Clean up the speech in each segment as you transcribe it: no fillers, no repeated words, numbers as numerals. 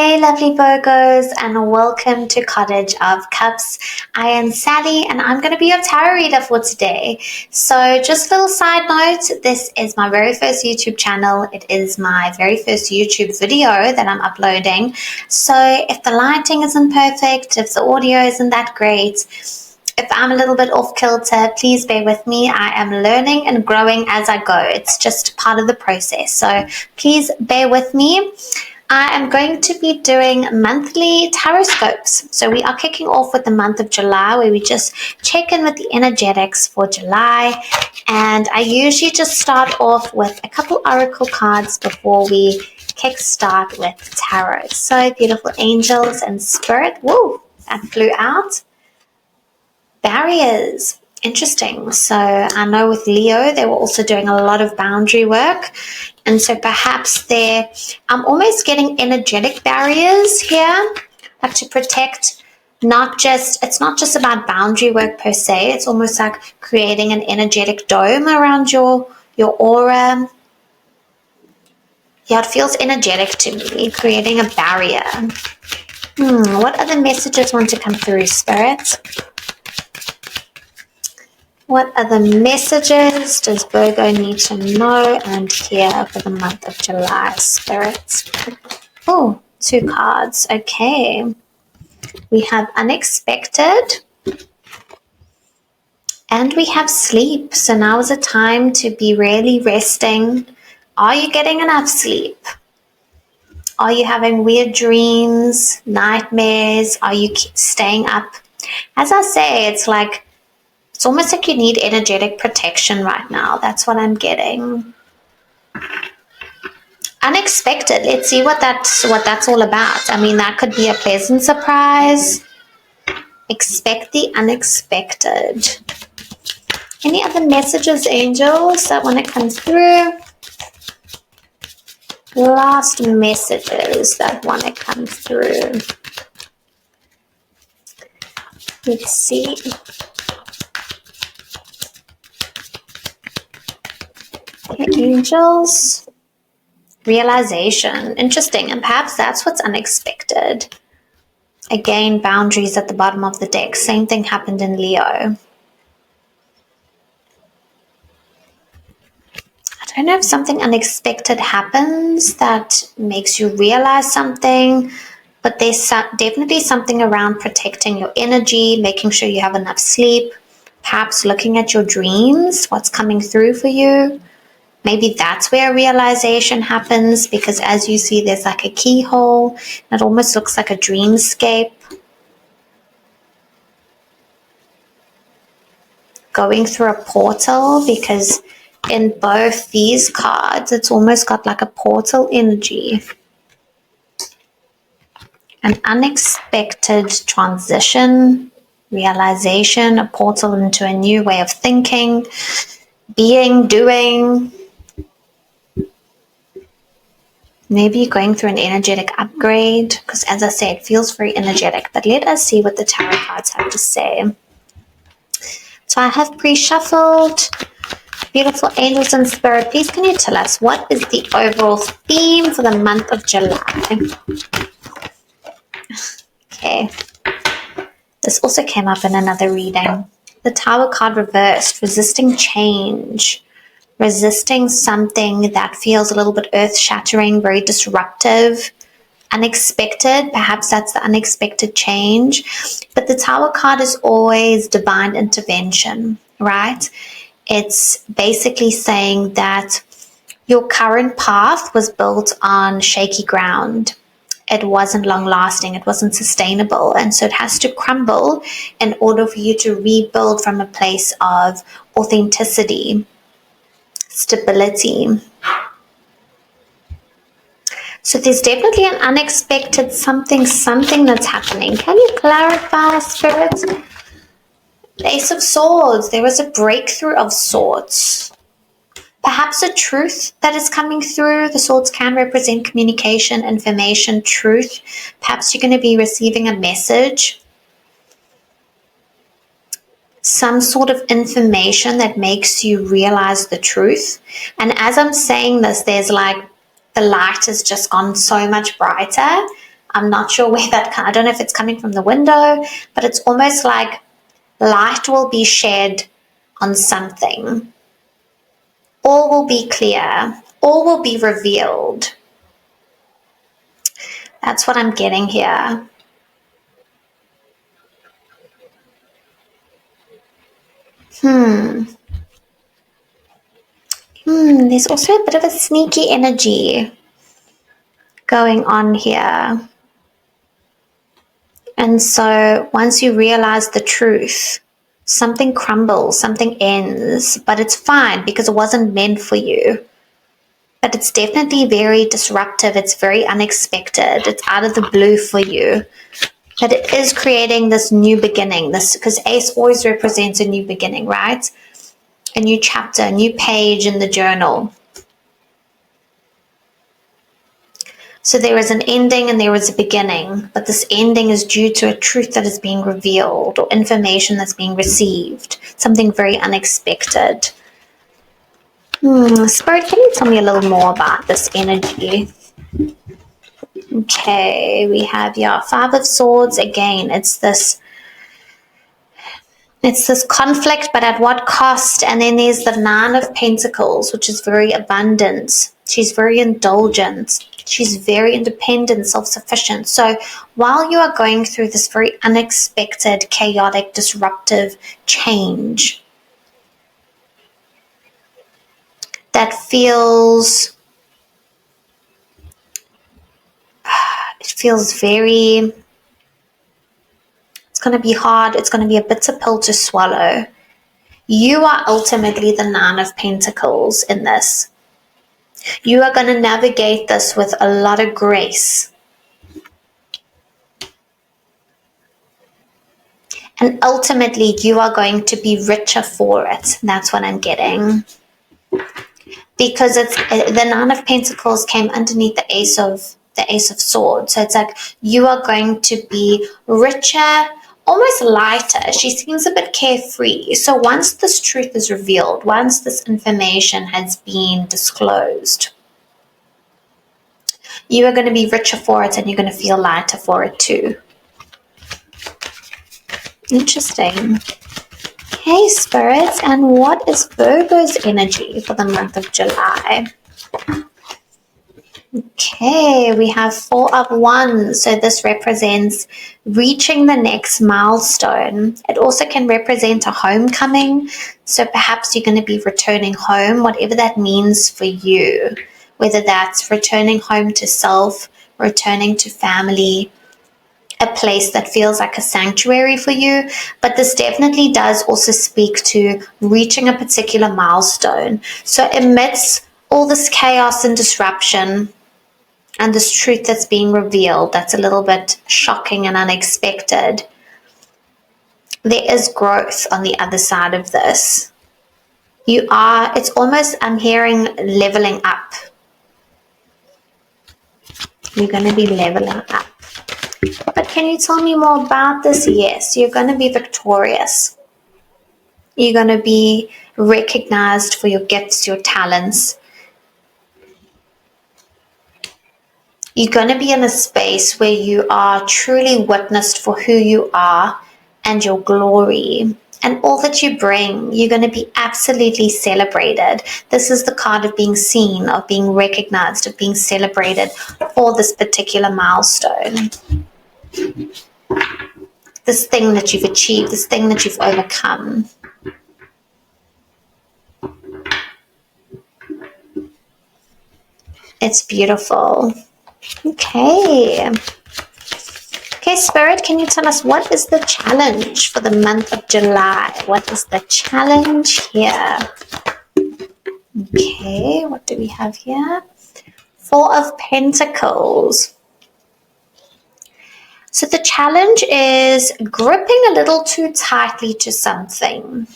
Hey lovely Virgos, and welcome to Cottage of Cups. I am Sally and I'm going to be your tarot reader for today. So just a little side note, this is my very first YouTube channel. It is my very first YouTube video that I'm uploading. So if the lighting isn't perfect, if the audio isn't that great, if I'm a little bit off kilter, please bear with me. I am learning and growing as I go. It's just part of the process. So please bear with me. I am going to be doing monthly tarot scopes. So we are kicking off with the month of July, where we just check in with the energetics for July. And I usually just start off with a couple oracle cards before we kickstart with tarot. So beautiful angels and spirit. Whoa, that flew out. Barriers. Interesting. So I know with Leo, they were also doing a lot of boundary work. And so perhaps I'm almost getting energetic barriers here, like to protect it's not just about boundary work per se. It's almost like creating an energetic dome around your aura. Yeah, it feels energetic to me, creating a barrier. What other messages want to come through, Spirit? What other messages does Virgo need to know and hear for the month of July, Spirit? Oh, 2 cards. Okay. We have unexpected and we have sleep. So now is a time to be really resting. Are you getting enough sleep? Are you having weird dreams, nightmares? Are you staying up? As I say, it's almost like you need energetic protection right now. That's what I'm getting. Unexpected. Let's see what that's all about. I mean, that could be a pleasant surprise. Expect the unexpected. Any other messages, angels, that want to come through? Last messages that want to come through. Let's see. Okay, angels. Realization. Interesting. And perhaps that's what's unexpected. Again, boundaries at the bottom of the deck. Same thing happened in Leo. I don't know if something unexpected happens that makes you realize something, but there's definitely something around protecting your energy, making sure you have enough sleep, perhaps looking at your dreams, what's coming through for you. Maybe that's where a realization happens, because as you see, there's like a keyhole. It almost looks like a dreamscape. Going through a portal, because in both these cards, it's almost got like a portal energy. An unexpected transition, realization, a portal into a new way of thinking, being, doing. Maybe you're going through an energetic upgrade, because as I said, it feels very energetic. But let us see what the tarot cards have to say. So I have pre-shuffled. Beautiful angels and spirit, please can you tell us what is the overall theme for the month of July? Okay. This also came up in another reading. The Tower card reversed, resisting change. Resisting something that feels a little bit earth-shattering, very disruptive, unexpected. Perhaps that's the unexpected change. But the Tower card is always divine intervention, right? It's basically saying that your current path was built on shaky ground. It wasn't long-lasting. It wasn't sustainable. And so it has to crumble in order for you to rebuild from a place of authenticity, stability. So there's definitely an unexpected something that's happening. Can you clarify, Spirit? The Ace of Swords. There was a breakthrough of sorts. Perhaps a truth that is coming through. The swords can represent communication, information, truth. Perhaps you're going to be receiving a message. Some sort of information that makes you realize the truth. And as I'm saying this, there's like the light has just gone so much brighter. I'm not sure where I don't know if it's coming from the window, but it's almost like light will be shed on something. All will be clear. All will be revealed. That's what I'm getting here. There's also a bit of a sneaky energy going on here. And so once you realize the truth, something crumbles, something ends, but it's fine because it wasn't meant for you. But it's definitely very disruptive. It's very unexpected. It's out of the blue for you. But it is creating this new beginning. Because Ace always represents a new beginning, right? A new chapter, a new page in the journal. So there is an ending and there is a beginning, but this ending is due to a truth that is being revealed or information that's being received, something very unexpected. Spirit, can you tell me a little more about this energy? Okay, we have your Five of Swords. Again, it's this conflict, but at what cost? And then there's the Nine of Pentacles, which is very abundant. She's very indulgent. She's very independent, self-sufficient. So while you are going through this very unexpected, chaotic, disruptive change that feels very, it's going to be hard. It's going to be a bitter pill to swallow. You are ultimately the Nine of Pentacles in this. You are going to navigate this with a lot of grace. And ultimately, you are going to be richer for it. That's what I'm getting. Because it's the Nine of Pentacles came underneath the Ace of Swords. So it's like you are going to be richer, almost lighter. She seems a bit carefree. So once this truth is revealed, once this information has been disclosed, you are going to be richer for it and you're going to feel lighter for it too. Interesting. Okay, spirits, and what is Virgo's energy for the month of July? Okay, we have Four of Wands. So this represents reaching the next milestone. It also can represent a homecoming. So perhaps you're going to be returning home, whatever that means for you. Whether that's returning home to self, returning to family, a place that feels like a sanctuary for you. But this definitely does also speak to reaching a particular milestone. So amidst all this chaos and disruption and this truth that's being revealed, that's a little bit shocking and unexpected, there is growth on the other side of this. It's almost, I'm hearing leveling up. You're going to be leveling up. But can you tell me more about this? Yes, you're going to be victorious. You're going to be recognized for your gifts, your talents. You're going to be in a space where you are truly witnessed for who you are and your glory and all that you bring. You're going to be absolutely celebrated. This is the card of being seen, of being recognized, of being celebrated for this particular milestone. This thing that you've achieved, this thing that you've overcome. It's beautiful. Okay. Okay, Spirit, can you tell us what is the challenge for the month of July? What is the challenge here? Okay, what do we have here? Four of Pentacles. So the challenge is gripping a little too tightly to something.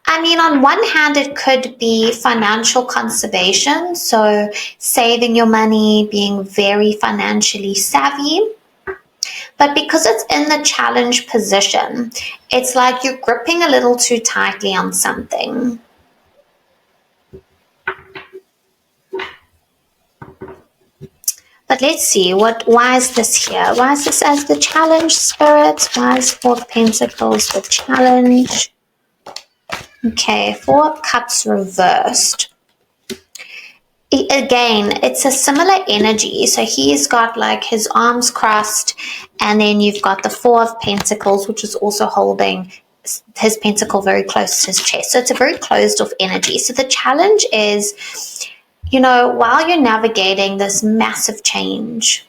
I mean, on one hand, it could be financial conservation, so saving your money, being very financially savvy. But because it's in the challenge position, it's like you're gripping a little too tightly on something. But let's see, why is this here? Why is this as the challenge, Spirit? Why is Four of Pentacles the challenge? Okay, Four of Cups reversed. Again, it's a similar energy. So he's got like his arms crossed, and then you've got the Four of Pentacles, which is also holding his pentacle very close to his chest. So it's a very closed off energy. So the challenge is, you know, while you're navigating this massive change,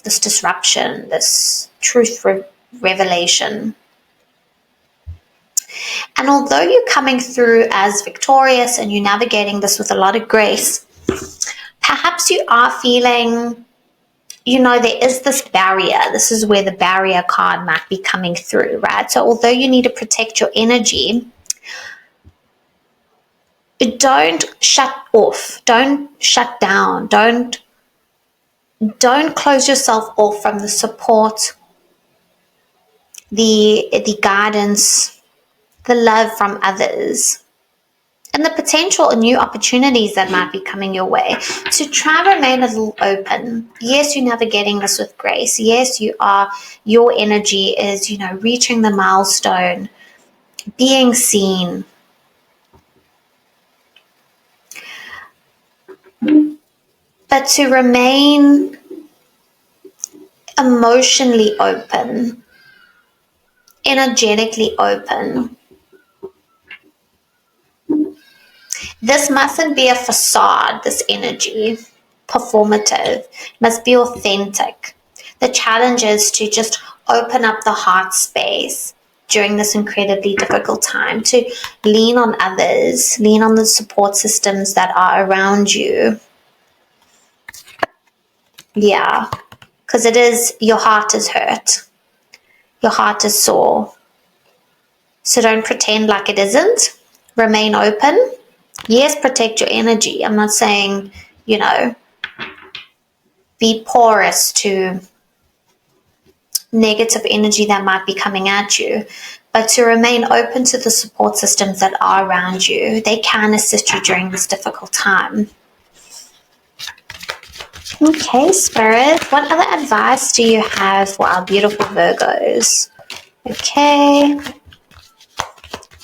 this disruption, this truth revelation, and although you're coming through as victorious and you're navigating this with a lot of grace, perhaps you are feeling, you know, there is this barrier. This is where the barrier card might be coming through, right? So although you need to protect your energy, don't shut off, don't shut down, don't close yourself off from the support, the guidance, the love from others, and the potential new opportunities that might be coming your way. To try and remain a little open. Yes, you're navigating this with grace. Yes, your energy is, you know, reaching the milestone, being seen. But to remain emotionally open, energetically open. This mustn't be a facade, this energy, performative. It must be authentic. The challenge is to just open up the heart space during this incredibly difficult time, to lean on others, lean on the support systems that are around you. Yeah, because it is, your heart is hurt. Your heart is sore. So don't pretend like it isn't. Remain open. Yes, protect your energy. I'm not saying, you know, be porous to negative energy that might be coming at you, but to remain open to the support systems that are around you. They can assist you during this difficult time. Okay, Spirit, what other advice do you have for our beautiful Virgos? Okay.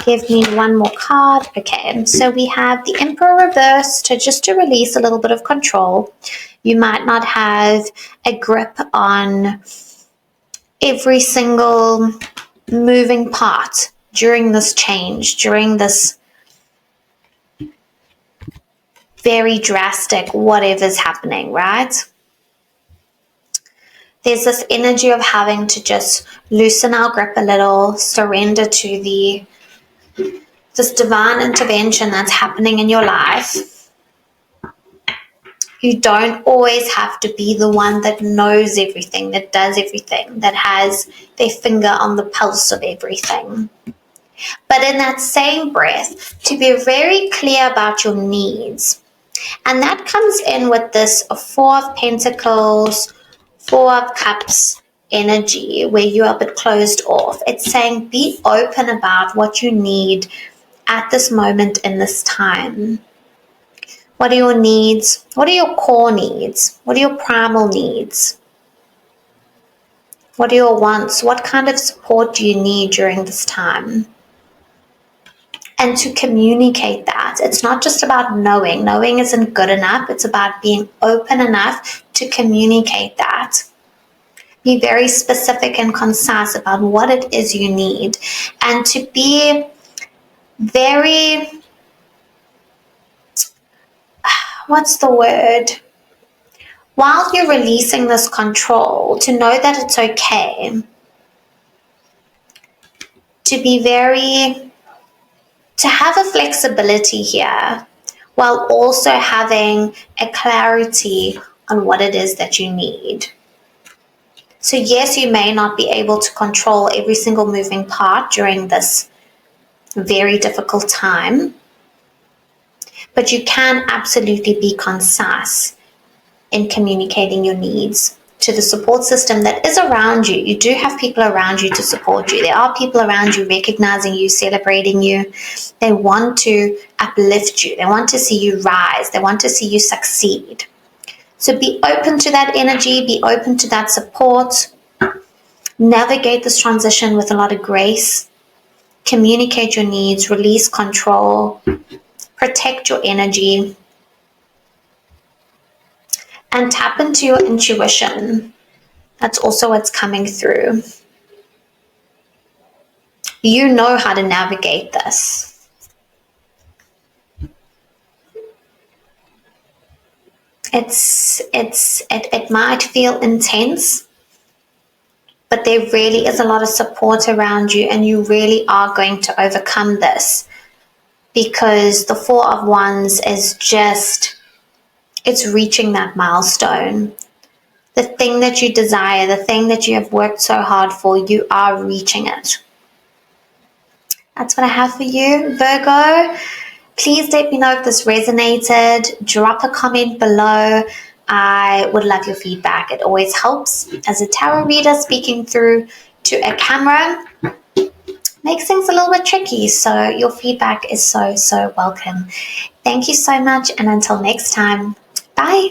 Give me one more card. Okay, so we have the Emperor reversed, just to release a little bit of control. You might not have a grip on every single moving part during this change, during this very drastic whatever's happening, right? There's this energy of having to just loosen our grip a little, surrender to this divine intervention that's happening in your life. You don't always have to be the one that knows everything, that does everything, that has their finger on the pulse of everything. But in that same breath, to be very clear about your needs. And that comes in with this Four of Pentacles, Four of Cups energy, where you are a bit closed off. It's saying be open about what you need at this moment in this time. What are your needs? What are your core needs? What are your primal needs? What are your wants? What kind of support do you need during this time? And to communicate that. It's not just about knowing. Knowing isn't good enough. It's about being open enough to communicate that. Be very specific and concise about what it is you need. And to be very, what's the word? While you're releasing this control, to know that it's okay. To have a flexibility here, while also having a clarity on what it is that you need. So yes, you may not be able to control every single moving part during this very difficult time, but you can absolutely be concise in communicating your needs to the support system that is around you. You do have people around you to support you. There are people around you recognizing you, celebrating you. They want to uplift you. They want to see you rise. They want to see you succeed. So be open to that energy, be open to that support. Navigate this transition with a lot of grace. Communicate your needs, release control, protect your energy, and tap into your intuition. That's also what's coming through. You know how to navigate this. It might feel intense, but there really is a lot of support around you, and you really are going to overcome this, because the Four of Wands is just, it's reaching that milestone. The thing that you desire, the thing that you have worked so hard for, you are reaching it. That's what I have for you, Virgo. Please let me know if this resonated. Drop a comment below. I would love your feedback. It always helps. As a tarot reader, speaking through to a camera makes things a little bit tricky. So your feedback is so welcome. Thank you so much. And until next time, bye.